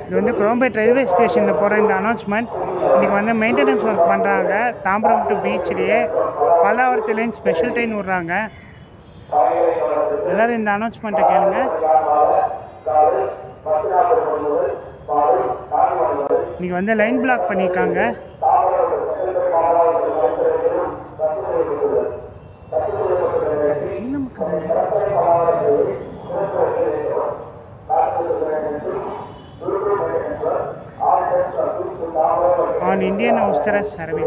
இது வந்து குரோம்பேட் ரயில்வே ஸ்டேஷனில் போகிற இந்த அனௌன்ஸ்மெண்ட். இன்றைக்கி வந்து மெயின்டெனன்ஸ் ஒர்க் பண்ணுறாங்க. தாம்பரம் டு பீச்லேயே பல்லாவரத்துலேருந்து ஸ்பெஷல் ட்ரெயின் விட்றாங்க. எல்லோரும் இந்த அனௌன்ஸ்மெண்ட்டை கேளுங்க. இன்றைக்கி வந்து லைன் பிளாக் பண்ணியிருக்காங்க. on Indian Austerous Survey.